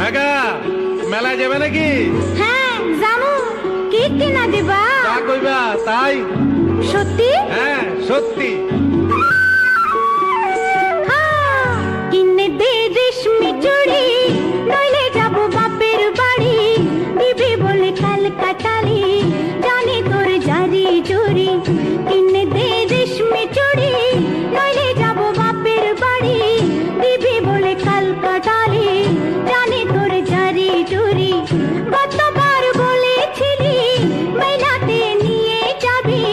আগা মেলা যাবে নাকি? হ্যাঁ যাবো। কি কিনা দিবা? তা কইবা তাই। সত্যি? হ্যাঁ সত্যি। কিনে দে রেশমি চুড়ি, নইলে যাবো বাপের বাড়ি। দিবি বলে কাল কাটালি, জানি তোর জারি জুরি। কিনে দে রেশমি চুড়ি, নইলে যাবো বাপের বাড়ি। দিবি বলে কাল কাটালি, জানি তোর জারি জুরি। কতবার বলেছিলি মেলাতে নিয়ে যাবি,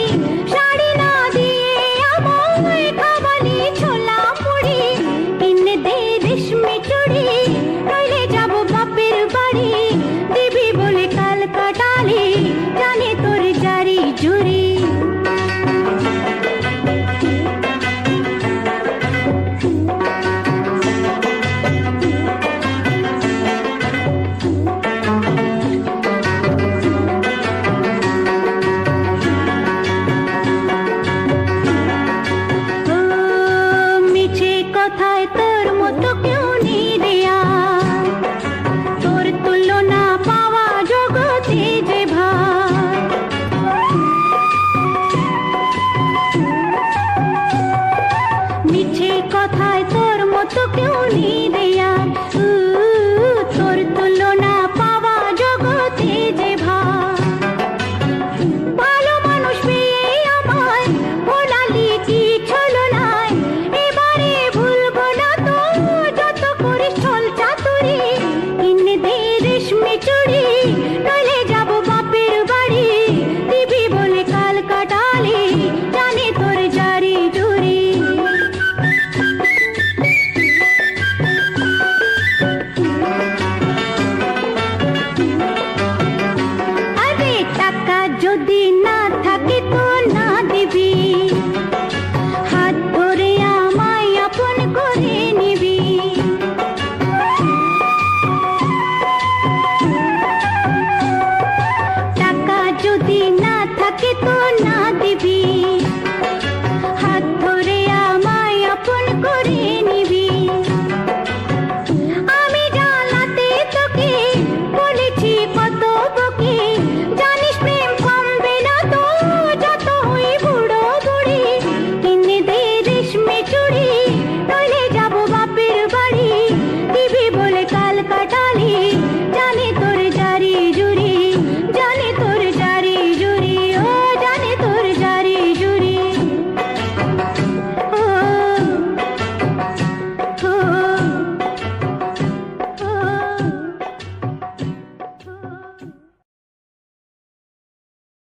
শাড়ি না দিয়ে আমায় খাওয়ালি ছোলা মুড়ি। কিনে দে রেশমি চুড়ি, নইলে যাবো বাপের বাড়ি। দিবি বলে কাল কাটালি, জানি তোর জারি জুরি। মিছে কথায় তোর মতো কেউ নেই রেয়া, তোর তুলনা পাওয়া জগতে যে ভাই। মিছে কথায় তোর মতো কেউ নেই রে।